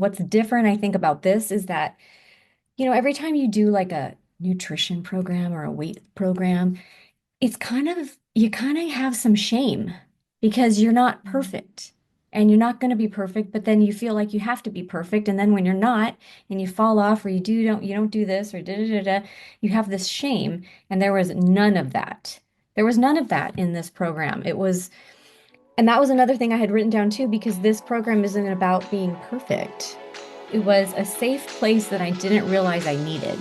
What's different, I think, about this is that, every time you do like a nutrition program or a weight program, you kind of have some shame because you're not perfect and you're not going to be perfect, but then you feel like you have to be perfect. And then when you're not and you fall off or you don't do this or da da da da, you have this shame. And there was none of that. There was none of that in this program. And that was another thing I had written down too, because this program isn't about being perfect. It was a safe place that I didn't realize I needed.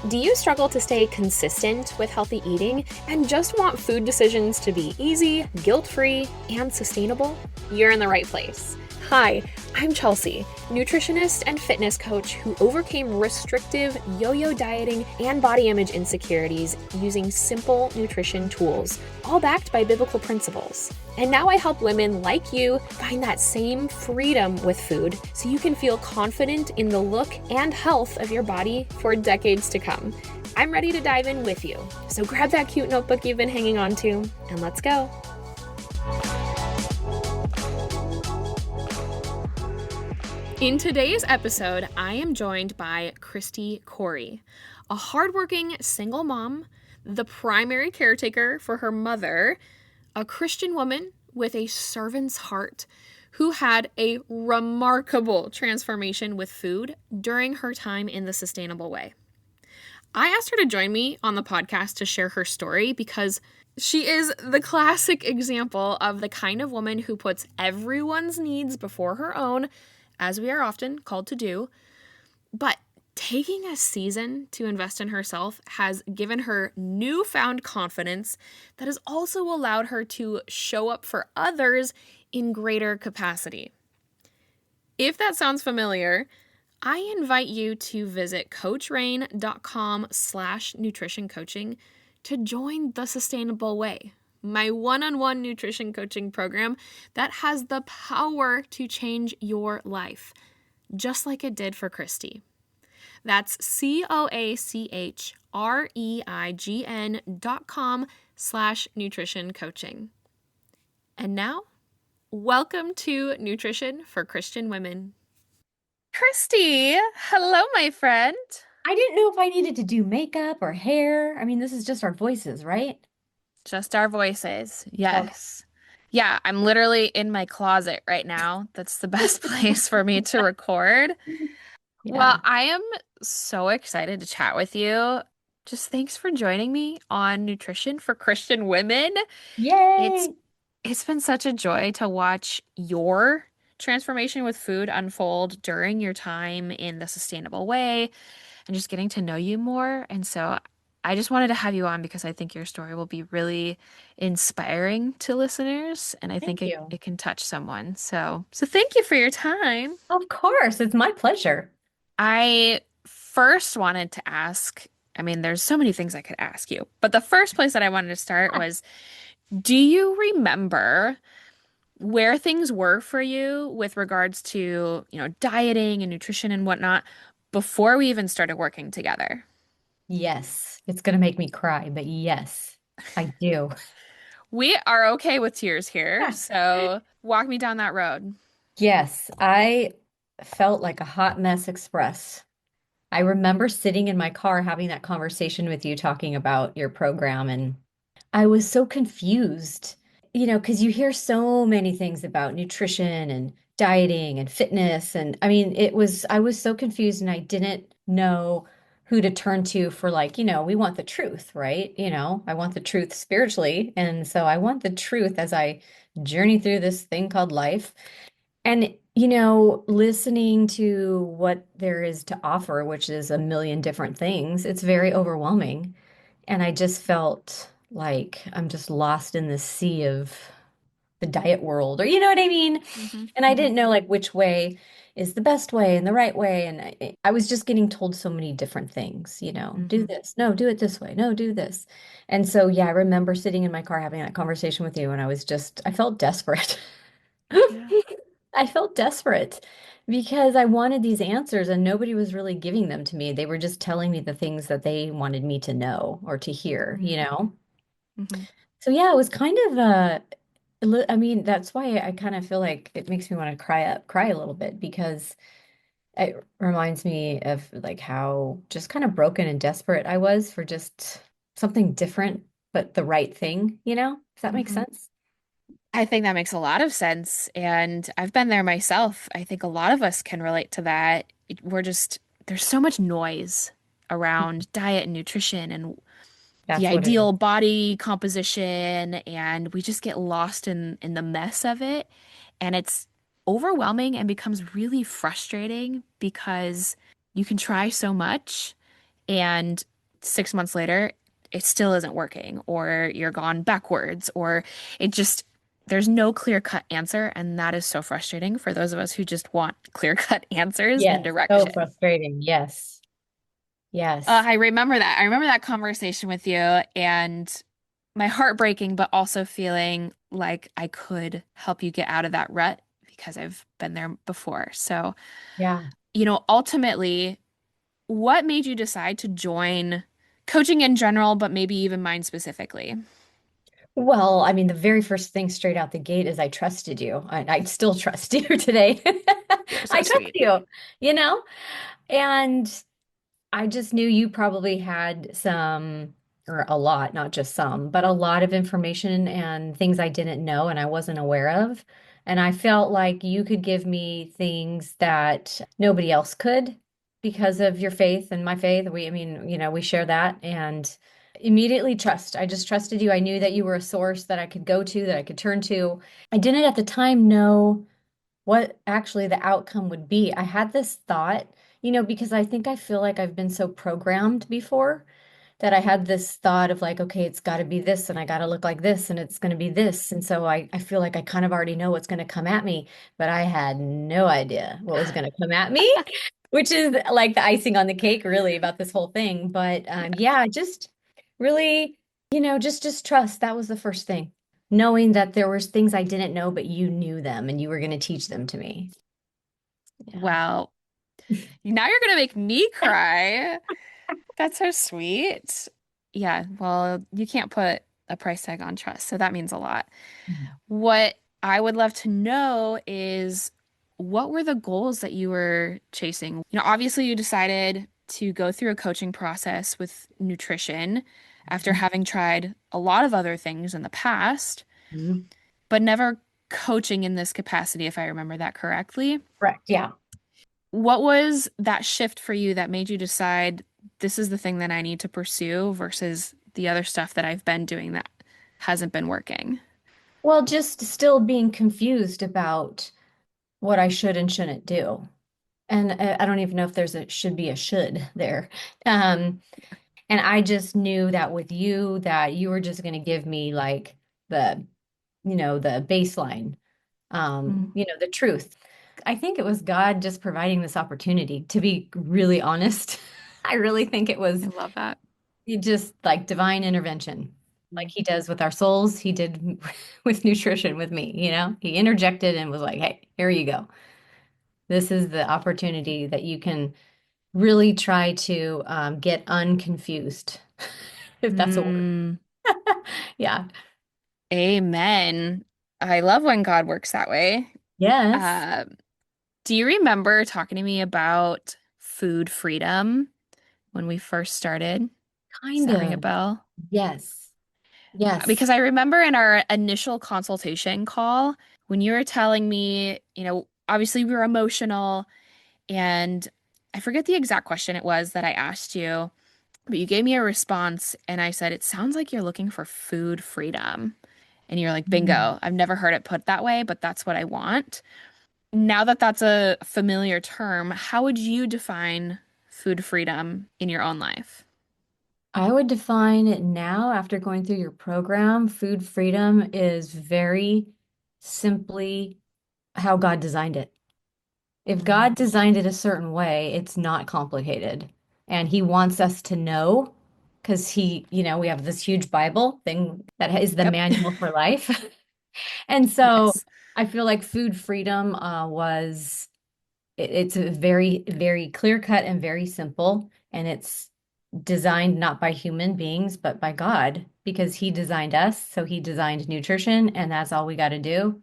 Do you struggle to stay consistent with healthy eating and just want food decisions to be easy, guilt-free, and sustainable? You're in the right place. Hi, I'm Chelsea, nutritionist and fitness coach who overcame restrictive yo-yo dieting and body image insecurities using simple nutrition tools, all backed by biblical principles. And now I help women like you find that same freedom with food so you can feel confident in the look and health of your body for decades to come. I'm ready to dive in with you. So grab that cute notebook you've been hanging on to and let's go. In today's episode, I am joined by Christy Corey, a hardworking single mom, the primary caretaker for her mother, a Christian woman with a servant's heart who had a remarkable transformation with food during her time in the sustainable way. I asked her to join me on the podcast to share her story because she is the classic example of the kind of woman who puts everyone's needs before her own, as we are often called to do, but taking a season to invest in herself has given her newfound confidence that has also allowed her to show up for others in greater capacity. If that sounds familiar, I invite you to visit coachrain.com/nutrition coaching to join the Sustainable Way, my one-on-one nutrition coaching program that has the power to change your life, just like it did for Christy. That's coachreign.com/nutrition coaching. And now, welcome to Nutrition for Christian Women. Christy, hello, my friend. I didn't know if I needed to do makeup or hair. I mean, this is just our voices, right? Just our voices. Okay. Yes. Yeah, I'm literally in my closet right now. That's the best place for me to record. Well, Yeah. I am so excited to chat with you. Just thanks for joining me on Nutrition for Christian Women. It's Yay. it's been such a joy to watch your transformation with food unfold during your time in the sustainable way and just getting to know you more. And so I just wanted to have you on because I think your story will be really inspiring to listeners, and I think Thank it, you. it can touch someone. So thank you for your time. Of course, it's my pleasure. I first wanted to ask, I mean, there's so many things I could ask you, but the first place that I wanted to start was, do you remember where things were for you with regards to, dieting and nutrition and whatnot before we even started working together? Yes, it's going to make me cry, but yes, I do. We are okay with tears here, so walk me down that road. Yes, I felt like a hot mess express. I remember sitting in my car having that conversation with you talking about your program, and I was so confused, because you hear so many things about nutrition and dieting and fitness. And I mean, I was so confused and I didn't know who to turn to for like, we want the truth, right? I want the truth spiritually. And so I want the truth as I journey through this thing called life. And, listening to what there is to offer, which is a million different things, it's very overwhelming. And I just felt like I'm just lost in the sea of the diet world, or you know what I mean? Hmm. And I didn't know like which way is the best way and the right way. And I was just getting told so many different things, do Hmm. this. No, do it this way. No, do this. And so, yeah, I remember sitting in my car having that conversation with you, and I felt desperate. Yeah. I felt desperate because I wanted these answers and nobody was really giving them to me. They were just telling me the things that they wanted me to know or to hear, Hmm. Hmm. So yeah, it was kind of I mean, that's why I kind of feel like it makes me want to cry a little bit because it reminds me of like how just kind of broken and desperate I was for just something different, but the right thing, you know? Does that make Mhm. sense? I think that makes a lot of sense. And I've been there myself. I think a lot of us can relate to that. We're just, there's so much noise around diet and nutrition and the That's what it is. ideal body composition, and we just get lost in the mess of it. And it's overwhelming and becomes really frustrating because you can try so much and 6 months later, it still isn't working, or you're gone backwards, or it just, there's no clear-cut answer. And that is so frustrating for those of us who just want clear-cut answers and Yes. So direction. frustrating. Yes. Yes. I remember that. I remember that conversation with you and my heart breaking, but also feeling like I could help you get out of that rut because I've been there before. So, Yeah. ultimately, what made you decide to join coaching in general, but maybe even mine specifically? Well, I mean, the very first thing straight out the gate is I trusted you. I still trust you today. You're so I trust sweet. you, you know? And I just knew you probably had some, or a lot, not just some, but a lot of information and things I didn't know and I wasn't aware of. And I felt like you could give me things that nobody else could because of your faith and my faith. I mean, we share that and immediately trust. I just trusted you. I knew that you were a source that I could go to, that I could turn to. I didn't at the time know what actually the outcome would be. I had this thought, because I feel like I've been so programmed before that I had this thought of like, okay, it's got to be this and I got to look like this and it's going to be this. And so I feel like I kind of already know what's going to come at me, but I had no idea what was going to come at me, which is like the icing on the cake, really, about this whole thing. But yeah, just really, just trust. That was the first thing. Knowing that there was things I didn't know, but you knew them and you were going to teach them to me. Yeah. Well, now you're gonna make me cry. That's so sweet. Yeah, well, you can't put a price tag on trust, so that means a lot. What I would love to know is what were the goals that you were chasing? Obviously you decided to go through a coaching process with nutrition after Mhm. having tried a lot of other things in the past, Mhm. but never coaching in this capacity, if I remember that correctly. Correct. Yeah. What was that shift for you that made you decide this is the thing that I need to pursue versus the other stuff that I've been doing that hasn't been working? Well, just still being confused about what I should and shouldn't do. And I don't even know if there's a should be a should there. Um, and I just knew that with you, that you were just going to give me like the, the baseline, the truth. I think it was God just providing this opportunity, to be really honest. I really think it I was love that. just like divine intervention. Like he does with our souls, he did with nutrition with me, He interjected and was like, "Hey, here you go. This is the opportunity that you can really try to get unconfused, if that's a word." Mm, Yeah. amen. I love when God works that way. Yes. Uh, do you remember talking to me about food freedom when we first started? Does Kind that ring a of. bell? Yes. Yes. Because I remember in our initial consultation call, when you were telling me, obviously we were emotional, and I forget the exact question it was that I asked you, but you gave me a response, and I said, it sounds like you're looking for food freedom. And you're like, Mm. bingo. I've never heard it put that way, but that's what I want. Now that that's a familiar term, how would you define food freedom in your own life? I would define it now after going through your program. Food freedom is very simply how God designed it. If Mm. God designed it a certain way, it's not complicated. And he wants us to know because we have this huge Bible thing that is the Yep. manual for life. And so Yes. I feel like food freedom it's a very, very clear cut and very simple. And it's designed not by human beings, but by God, because He designed us. So He designed nutrition, and that's all we got to do.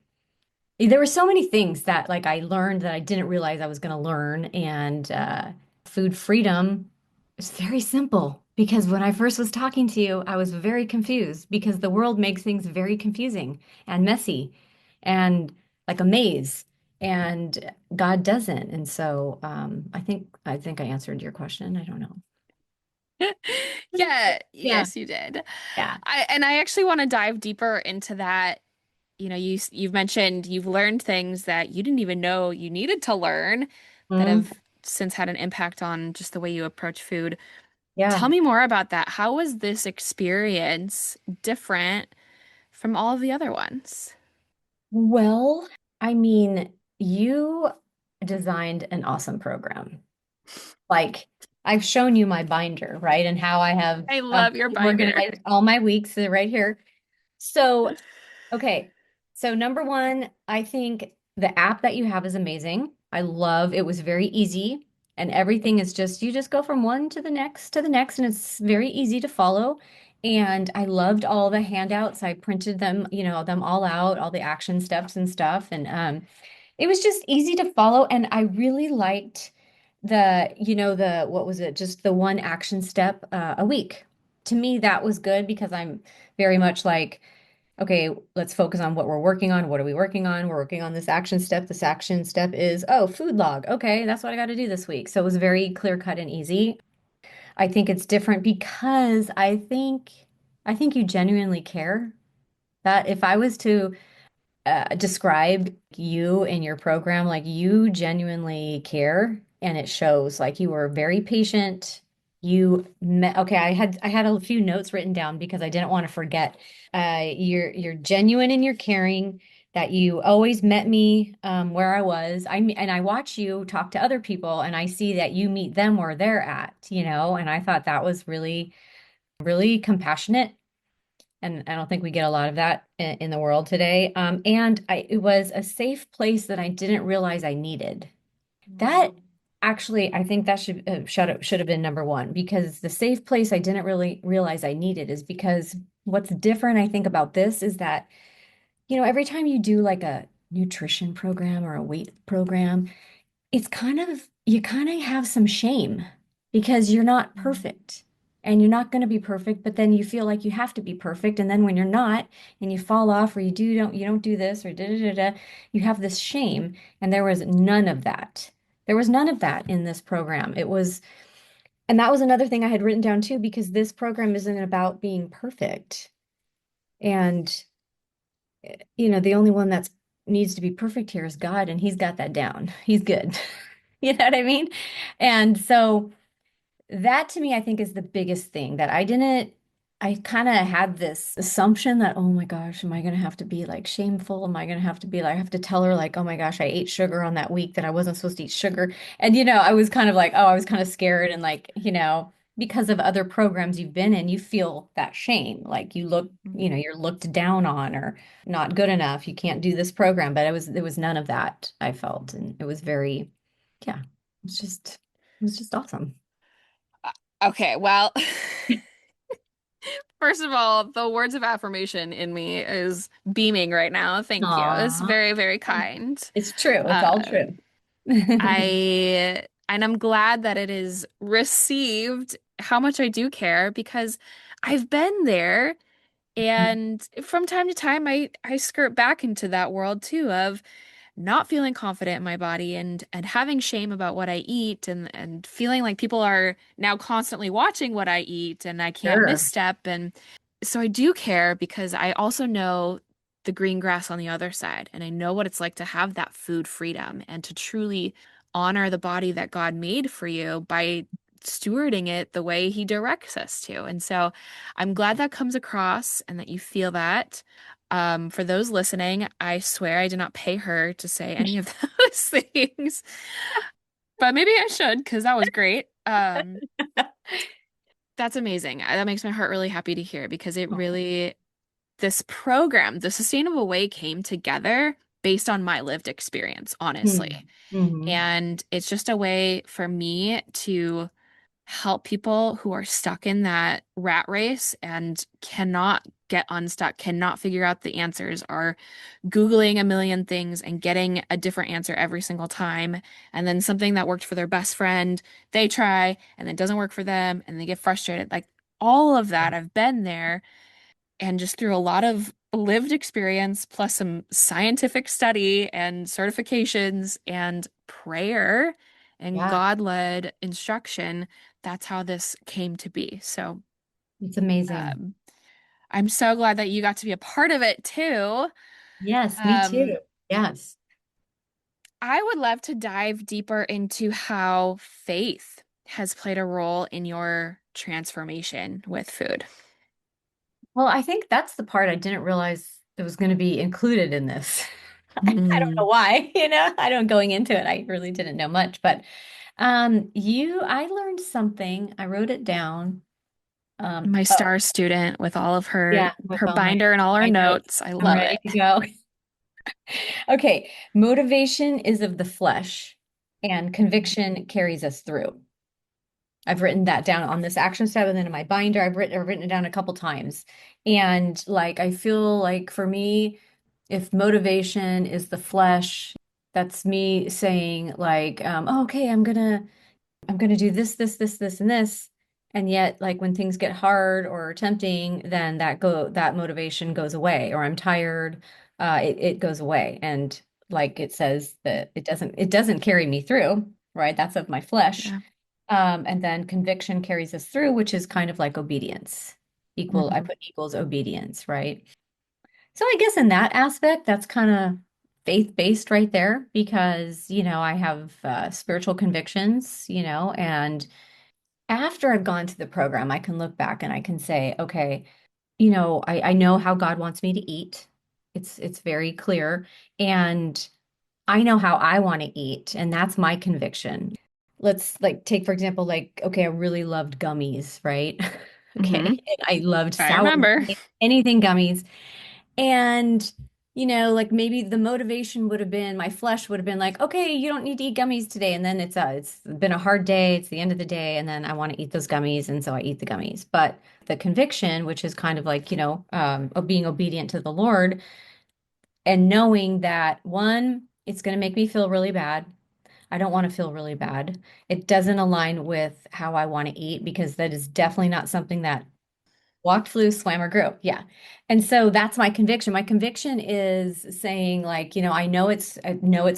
There were so many things that like I learned that I didn't realize I was going to learn. And food freedom is very simple because when I first was talking to you, I was very confused because the world makes things very confusing and messy and like a maze. And God doesn't. And so I think I answered your question. I don't know. Yeah, Yeah. yes, you did. Yeah. I actually want to dive deeper into that. You know, you've mentioned you've learned things that you didn't even know you needed to learn that Mhm. have since had an impact on just the way you approach food. Yeah. Tell me more about that. How was this experience different from all of the other ones? Well, I mean, you designed an awesome program. Like I've shown you my binder, right? And how I have I love your binder. organized all my weeks right here. So, okay. So number one, I think the app that you have is amazing. I love it was very easy and everything is just you just go from one to the next and it's very easy to follow. And I loved all the handouts. I printed them, them all out, all the action steps and stuff. And it was just easy to follow. And I really liked what was it? Just the one action step a week. To me, that was good because I'm very much like, okay, let's focus on what we're working on. What are we working on? We're working on this action step. This action step is, oh, food log. Okay, that's what I got to do this week. So it was very clear cut and easy. I think it's different because I think you genuinely care. That if I was to describe you and your program, like you genuinely care and it shows. Like you were very patient. Okay, I had a few notes written down because I didn't want to forget. You're genuine and you're caring, that you always met me where I was. And I watch you talk to other people and I see that you meet them where they're at, and I thought that was really, really compassionate, and I don't think we get a lot of that in the world today. It was a safe place that I didn't realize I needed. That Mm. actually, I think that should have been number one because the safe place I didn't really realize I needed is because what's different, I think, about this is that, every time you do like a nutrition program or a weight program, you kind of have some shame because you're not perfect and you're not going to be perfect, but then you feel like you have to be perfect. And then when you're not and you fall off or you don't do this or da da da da, you have this shame. And there was none of that. There was none of that in this program. And that was another thing I had written down too, because this program isn't about being perfect. And the only one that's needs to be perfect here is God, and He's got that down. He's good. You know what I mean? And so that to me, I think is the biggest thing that I kind of had this assumption that, oh my gosh, am I going to have to be like shameful? Am I going to have to be like, I have to tell her like, oh my gosh, I ate sugar on that week that I wasn't supposed to eat sugar. And, I was kind of like, oh, I was kind of scared. And like, because of other programs you've been in, you feel that shame. Like Mhm. you're looked down on or not good enough. You can't do this program. But there was none of that I felt. And it was very, yeah, it was just awesome. Uh, Okay, well, first of all, the words of affirmation in me is beaming right now. Thank you. It's Aw. very, very kind. It's true. It's all Uh, true. and I'm glad that it is received how much I do care because I've been there. And from time to time, I skirt back into that world too of not feeling confident in my body and having shame about what I eat and feeling like people are now constantly watching what I eat and I can't Sure. misstep. And so I do care because I also know the green grass on the other side and I know what it's like to have that food freedom and to truly honor the body that God made for you by stewarding it the way he directs us to. And so I'm glad that comes across and that you feel that. For those listening, I swear I did not pay her to say any of those things, but maybe I should because that was great. That's amazing. That makes my heart really happy to hear because it really, this program, the Sustainable Way came together based on my lived experience, honestly. Hmm. Hmm. And it's just a way for me to help people who are stuck in that rat race and cannot get unstuck, cannot figure out the answers, are Googling a million things and getting a different answer every single time. And then something that worked for their best friend, they try and it doesn't work for them and they get frustrated. Like all of that, I've been there, and just through a lot of lived experience, plus some scientific study and certifications and prayer and Yeah, God-led instruction, that's how this came to be. So, it's amazing. um, I'm so glad that you got to be a part of it too. Yes, me Um, too. Yes. I would love to dive deeper into how faith has played a role in your transformation with food. Well, I think that's the part I didn't realize that was going to be included in this. I don't know Mm, why, I don't going into it. I really didn't know much, but I learned something. I wrote it down. my Oh, star student with all of her yeah, with her all my binder and all her notes. notes. I I'm love ready it. to go. Okay, motivation is of the flesh, and conviction carries us through. I've written that down on this action step and then in my binder. I've written it down a couple times. And like I feel like for me, if motivation is the flesh, that's me saying like, oh, okay, I'm gonna do this, and this. And yet, like when things get hard or tempting, then that motivation goes away, or I'm tired, it goes away. And like it says that it doesn't carry me through, right? That's of my flesh. Yeah. And then conviction carries us through, which is kind of like obedience. I Hmm. put equals obedience, right? So I guess in that aspect, that's kind of faith-based right there because, I have spiritual convictions, and after I've gone to the program, I can look back and I can say, okay, I know how God wants me to eat. It's very clear. And I know how I want to eat, and that's my conviction. Let's like take, for example, like, okay, I really loved gummies, right? Okay. Hmm. And I loved I sour remember. gummies, anything gummies. And, like maybe the motivation would have been, my flesh would have been like, okay, you don't need to eat gummies today. And then it's been a hard day. It's the end of the day. And then I want to eat those gummies. And so I eat the gummies. But the conviction, which is kind of like, of being obedient to the Lord and knowing that one, it's going to make me feel really bad. I don't want to feel really bad. It doesn't align with how I want to eat because that is definitely not something that walked, flew, swam, or grew. Yeah. And so that's my conviction. My conviction is saying like, I know it's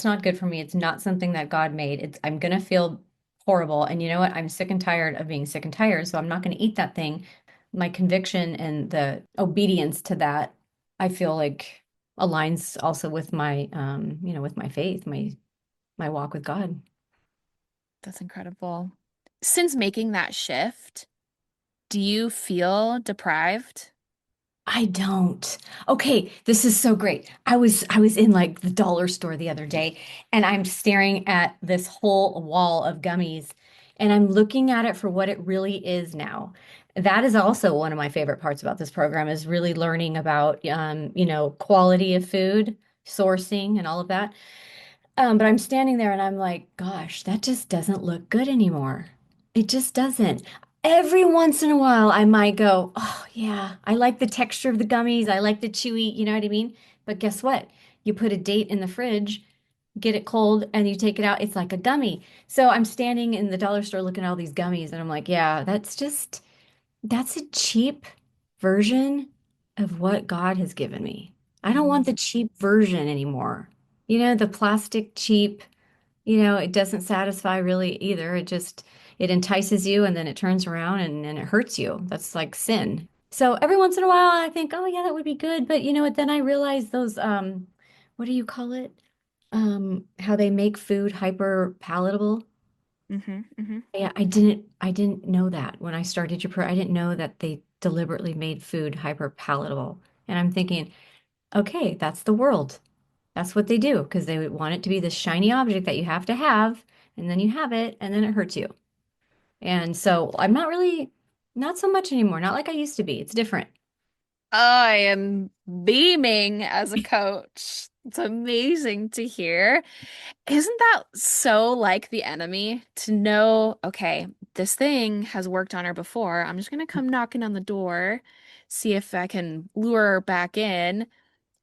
not good for me. It's not something that God made. I'm gonna feel horrible. And you know what? I'm sick and tired of being sick and tired. So I'm not gonna eat that thing. My conviction and the obedience to that, I feel like aligns also with with my faith, my walk with God. That's incredible. Since making that shift, do you feel deprived? I don't. Okay, this is so great. I was in like the dollar store the other day and I'm staring at this whole wall of gummies and I'm looking at it for what it really is now. That is also one of my favorite parts about this program is really learning about quality of food, sourcing and all of that. But I'm standing there and I'm like, gosh, that just doesn't look good anymore. It just doesn't. Every once in a while, I might go, oh, yeah, I like the texture of the gummies. I like the chewy, you know what I mean? But guess what? You put a date in the fridge, get it cold, and you take it out. It's like a gummy. So I'm standing in the dollar store looking at all these gummies, and I'm like, yeah, that's a cheap version of what God has given me. I don't want the Mm, cheap version anymore. The plastic cheap, it doesn't satisfy really either. It entices you and then it turns around and it hurts you. That's like sin. So every once in a while I think, oh yeah, that would be good. But you know what? Then I realize those, what do you call it? How they make food hyper palatable. hmm. Hmm. Yeah, I didn't know that when I started Japan. I didn't know that they deliberately made food hyper palatable. And I'm thinking, okay, that's the world. That's what they do because they want it to be this shiny object that you have to have, and then you have it, and then it hurts you. And so I'm not so much anymore, not like I used to be. It's different. I am beaming as a coach. It's amazing to hear. Isn't that so like the enemy to know, okay, this thing has worked on her before. I'm just gonna come knocking on the door, see if I can lure her back in.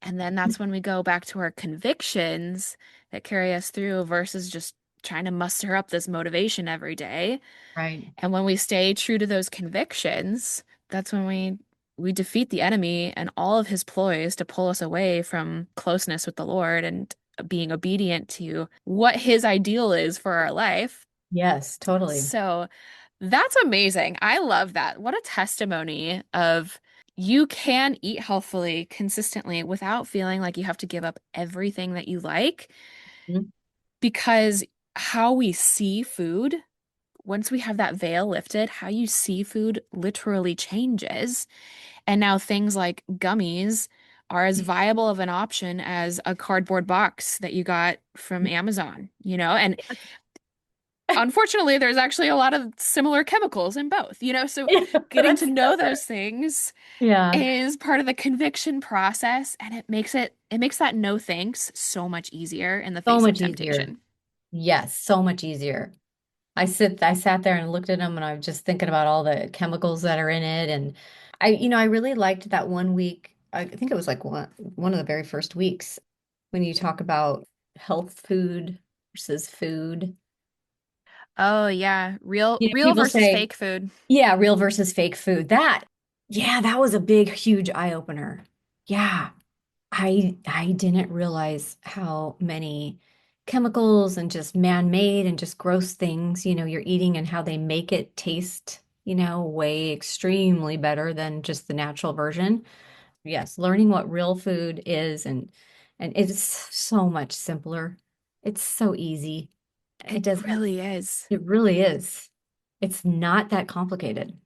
And then that's when we go back to our convictions that carry us through versus just trying to muster up this motivation every day. Right. And when we stay true to those convictions, that's when we defeat the enemy and all of his ploys to pull us away from closeness with the Lord and being obedient to what his ideal is for our life. Yes, totally. So that's amazing. I love that. What a testimony of you can eat healthfully consistently without feeling like you have to give up everything that you like Mhm. because how we see food, once we have that veil lifted, how you see food literally changes. And now things like gummies are as viable of an option as a cardboard box that you got from Amazon, And unfortunately, there's actually a lot of similar chemicals in both, So getting to That's so know true. those things Yeah, is part of the conviction process, and it makes that no thanks so much easier in the so face of much easier. temptation. Yes, so much easier. I sat there and looked at them and I was just thinking about all the chemicals that are in it. And I really liked that one week. I think it was like one of the very first weeks when you talk about health food versus food. Oh yeah, real real People versus say, fake food. yeah, real versus fake food. Yeah, that was a big, huge eye opener. Yeah. I didn't realize how many chemicals and just man-made and just gross things, you're eating and how they make it taste, way extremely better than just the natural version. Yes, learning what real food is and it's so much simpler. It's so easy. It It does really is. it really is. It's not that complicated.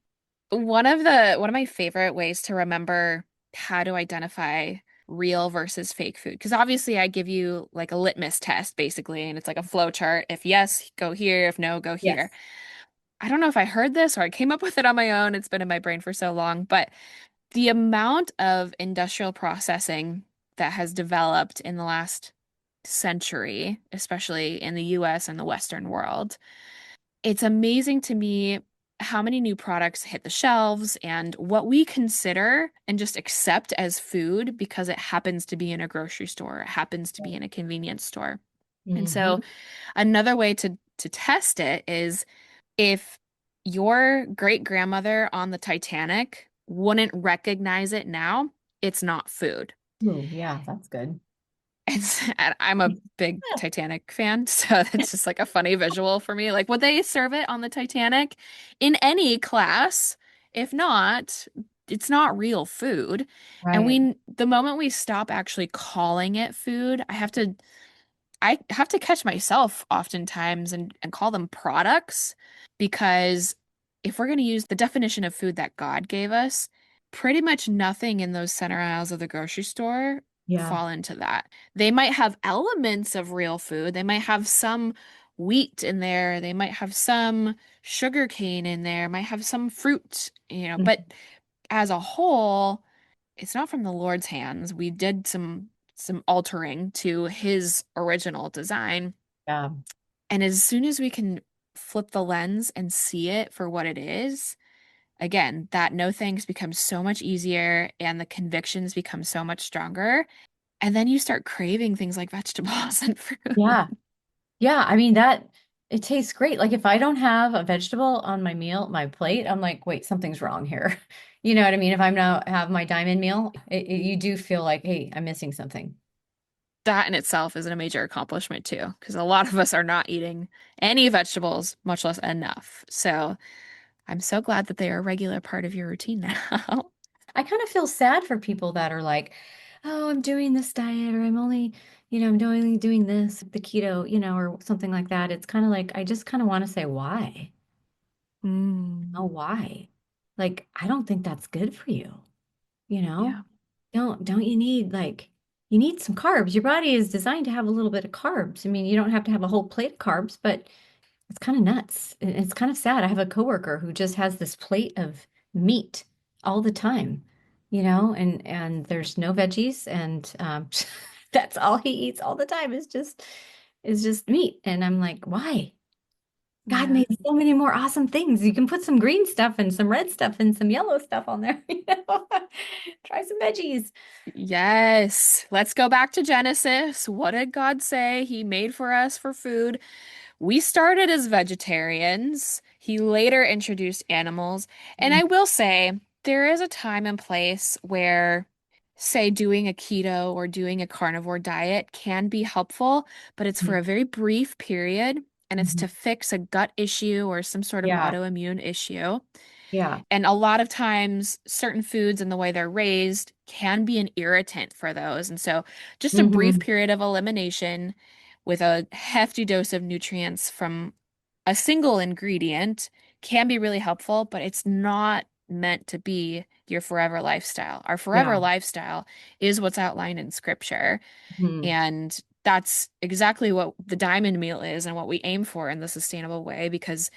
One of my favorite ways to remember how to identify real versus fake food, because obviously I give you like a litmus test basically, and it's like a flow chart. If yes, go here. If no, go here. Yes. I don't know if I heard this or I came up with it on my own. It's been in my brain for so long, but the amount of industrial processing that has developed in the last century, especially in the US and the Western world, it's amazing to me how many new products hit the shelves and what we consider and just accept as food because it happens to be in a grocery store, it happens to be in a convenience store. And so Hmm. another way to test it is if your great grandmother on the Titanic wouldn't recognize it now, it's not food. Ooh, yeah, that's good. And I'm a big Titanic fan, so that's just like a funny visual for me. Like, would they serve it on the Titanic in any class? If not, it's not real food. And Right. the moment we stop actually calling it food, I have to catch myself oftentimes and call them products because if we're going to use the definition of food that God gave us, pretty much nothing in those center aisles of the grocery store Yeah. fall into that. They might have elements of real food. They might have some wheat in there. They might have some sugar cane in there, might have some fruit, but as a whole, it's not from the Lord's hands. We did some altering to his original design. Yeah. And as soon as we can flip the lens and see it for what it is, again, that no thanks becomes so much easier and the convictions become so much stronger. And then you start craving things like vegetables and fruit. Yeah. Yeah, I mean that it tastes great. Like if I don't have a vegetable on my plate, I'm like, wait, something's wrong here. You know what I mean? If I'm not have my diamond meal, you do feel like, hey, I'm missing something. That in itself is a major accomplishment too, because a lot of us are not eating any vegetables, much less enough. So I'm so glad that they are a regular part of your routine now. I kind of feel sad for people that are like, oh, I'm doing this diet or I'm only, I'm doing this, the keto, or something like that. It's kind of like I just kind of want to say why? Oh, Mm, why? Like, I don't think that's good for you, you know? yeah. Don't you need like you need some carbs. Your body is designed to have a little bit of carbs. I mean, you don't have to have a whole plate of carbs, but it's kind of nuts. It's kind of sad. I have a coworker who just has this plate of meat all the time, and there's no veggies, and that's all he eats all the time is just meat. And I'm like, why? God Yeah. made so many more awesome things. You can put some green stuff and some red stuff and some yellow stuff on there. Try some veggies. Yes. Let's go back to Genesis. What did God say He made for us for food? We started as vegetarians. He later introduced animals. And I will say, there is a time and place where, say, doing a keto or doing a carnivore diet can be helpful, but it's for Mhm. a very brief period and it's Mhm. to fix a gut issue or some sort of Yeah, autoimmune issue. yeah. And a lot of times, certain foods and the way they're raised can be an irritant for those. And so, just a brief Hmm. period of elimination with a hefty dose of nutrients from a single ingredient can be really helpful, but it's not meant to be your forever lifestyle. Our forever Yeah. lifestyle is what's outlined in scripture. Mhm. And that's exactly what the diamond meal is and what we aim for in the sustainable way, because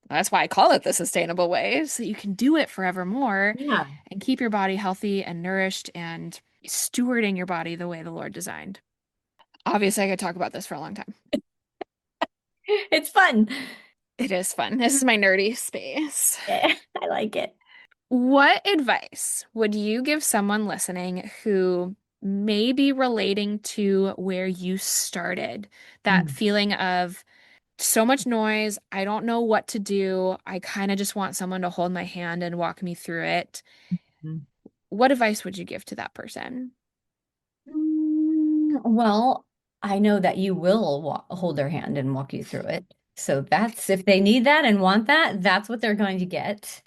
that's why I call it the sustainable way, so you can do it forevermore Yeah. and keep your body healthy and nourished and stewarding your body the way the Lord designed. Obviously, I could talk about this for a long time. It's fun. It is fun. This is my nerdy space. Yeah, I like it. What advice would you give someone listening who may be relating to where you started? That Mhm. feeling of so much noise, I don't know what to do. I kind of just want someone to hold my hand and walk me through it. What advice would you give to that person? Well, I know that you will hold their hand and walk you through it. So that's if they need that and want that, that's what they're going to get.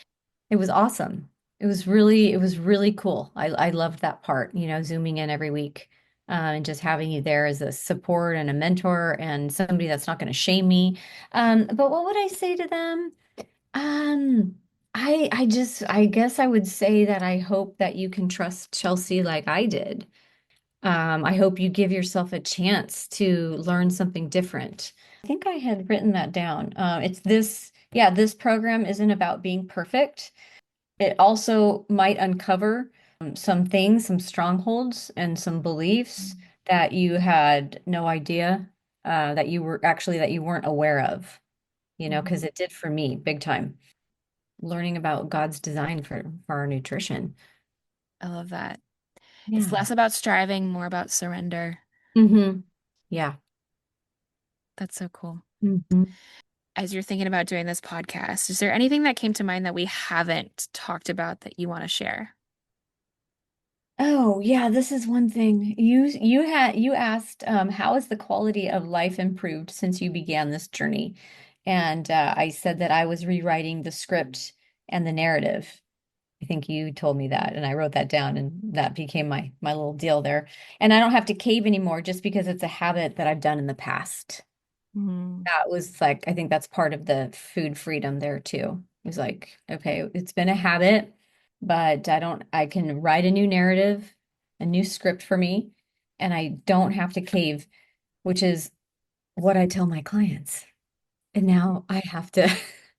It was awesome. It was really cool. I loved that part, zooming in every week, and just having you there as a support and a mentor and somebody that's not going to shame me. But what would I say to them? Um, I guess I would say that I hope that you can trust Chelsea like I did. I hope you give yourself a chance to learn something different. I think I had written that down. This program isn't about being perfect. It also might uncover some things, some strongholds, and some beliefs that you had no idea that you weren't aware of, because Mhm. it did for me big time, learning about God's design for our nutrition. I love that. It's less Yeah. about striving, more about surrender. Hmm. Yeah. That's so cool. Hmm. As you're thinking about doing this podcast, is there anything that came to mind that we haven't talked about that you want to share? Oh, yeah, this is one thing. You asked how has the quality of life improved since you began this journey? And I said that I was rewriting the script and the narrative. I think you told me that, and I wrote that down, and that became my little deal there. And I don't have to cave anymore just because it's a habit that I've done in the past. Mm. That was like, I think that's part of the food freedom there too. It was like, okay, it's been a habit, but I can write a new narrative, a new script for me, and I don't have to cave, which is what I tell my clients. And now I have to,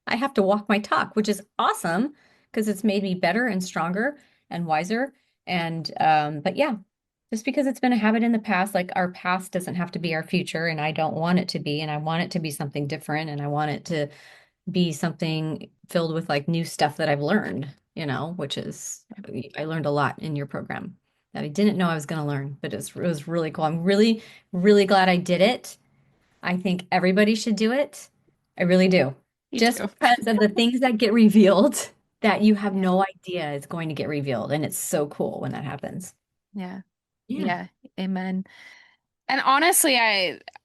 I have to walk my talk, which is awesome because it's made me better and stronger and wiser. And, but yeah, just because it's been a habit in the past, like our past doesn't have to be our future, and I don't want it to be, and I want it to be something different, and I want it to be something filled with like new stuff that I've learned, which is I learned a lot in your program that I didn't know I was going to learn, but it was really cool. I'm really, really glad I did it. I think everybody should do it. I really do. Me Just too. because of the things that get revealed that you have Yeah. no idea is going to get revealed, and it's so cool when that happens. Yeah. Yeah. Yeah. Amen. And honestly,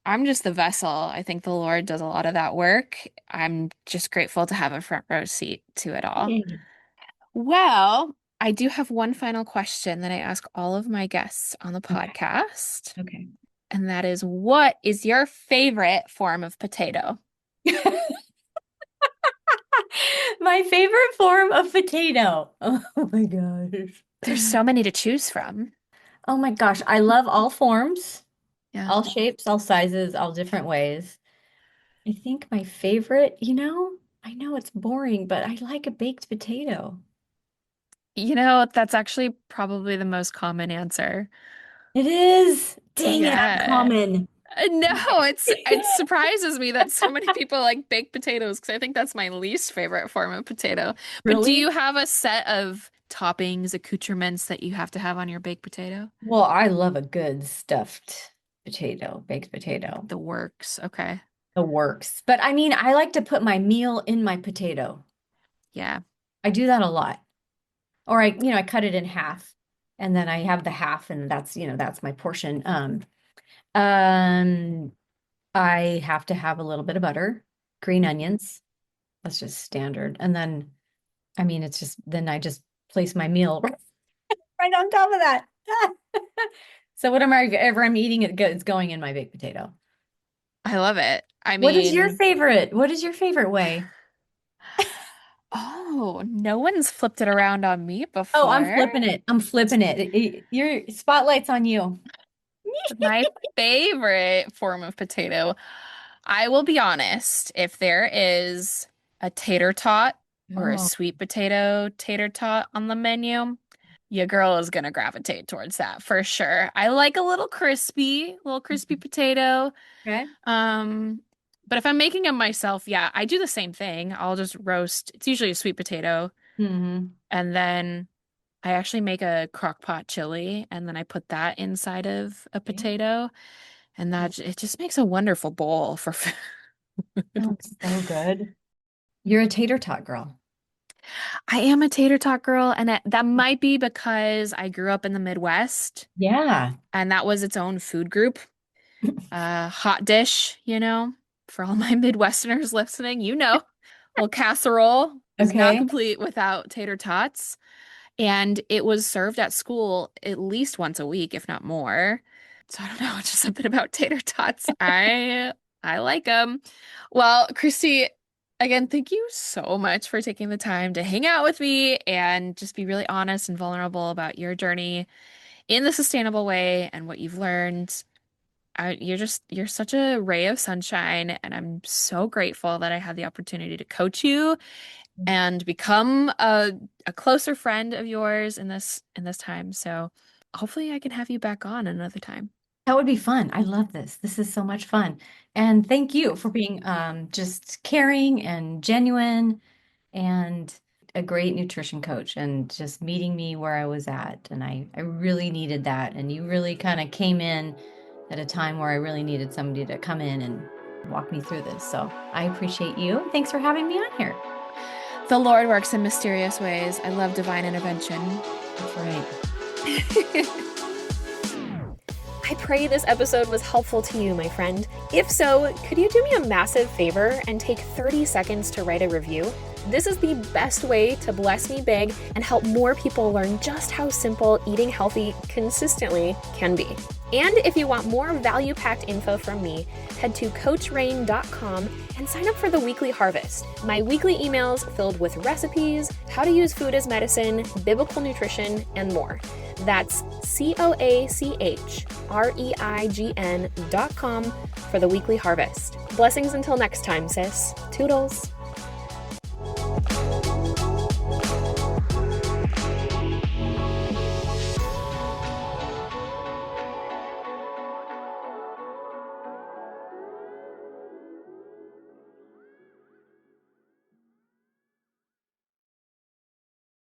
I'm just the vessel. I think the Lord does a lot of that work. I'm just grateful to have a front row seat to it all. Yay. Well, I do have one final question that I ask all of my guests on the Okay. podcast, Okay. and that is, what is your favorite form of potato? My favorite form of potato. Oh my gosh. There's so many to choose from. Oh my gosh. I love all forms, Yeah. all shapes, all sizes, all different ways. I think my favorite, I know it's boring, but I like a baked potato. You know, that's actually probably the most common answer. It is. Dang it, I'm Yeah. common. No, it surprises me that so many people like baked potatoes because I think that's my least favorite form of potato. But do you Really? have a set of toppings, accoutrements that you have to have on your baked potato? Well, I love a good stuffed potato, baked potato. The works. Okay. The works. But I mean, I like to put my meal in my potato. Yeah. I do that a lot. Or I cut it in half and then I have the half and that's my portion. Um, I have to have a little bit of butter, green onions. That's just standard. And then, I mean, then I just place my meal right on top of that. So whatever I'm eating, it's going in my baked potato. I love it. I What is your mean, favorite? What is your favorite way? oh, no one's flipped it around on me Oh, I'm before. flipping it. I'm flipping it. Your spotlight's on you. My favorite form of potato, I will be honest, if there is a tater tot or a Oh, sweet potato tater tot on the menu, your girl is gonna gravitate towards that for sure. I like a little crispy potato. okay. Um, but if I'm making them myself, yeah, I do the same thing. I'll just roast, it's usually a sweet potato, Hmm. and then I actually make a crock pot chili and then I put that inside of a Yeah. potato and it just makes a wonderful bowl for food. Sounds so good. You're a tater tot girl. I am a tater tot girl and that might be because I grew up in the Midwest Yeah. and that was its own food group. Hot dish, for all my Midwesterners listening, well, casserole is not Okay. complete without tater tots. And it was served at school at least once a week, if not more. So I don't know, just something about tater tots. I like them. Well, Christy, again, thank you so much for taking the time to hang out with me and just be really honest and vulnerable about your journey in the sustainable way and what you've learned. You're such a ray of sunshine, and I'm so grateful that I had the opportunity to coach you and become a closer friend of yours in this time. So hopefully I can have you back on another time. That would be fun. I love this. This is so much fun. And thank you for being just caring and genuine and a great nutrition coach and just meeting me where I was at. And I really needed that. And you really kind of came in at a time where I really needed somebody to come in and walk me through this. So I appreciate you. Thanks for having me on here. The Lord works in mysterious ways. I love divine intervention. That's right. I pray this episode was helpful to you, my friend. If so, could you do me a massive favor and take 30 seconds to write a review? This is the best way to bless me big and help more people learn just how simple eating healthy consistently can be. And if you want more value-packed info from me, head to coachrain.com and sign up for the Weekly Harvest, my weekly emails filled with recipes, how to use food as medicine, biblical nutrition, and more. That's coachreign.com for the Weekly Harvest. Blessings until next time, sis. Toodles.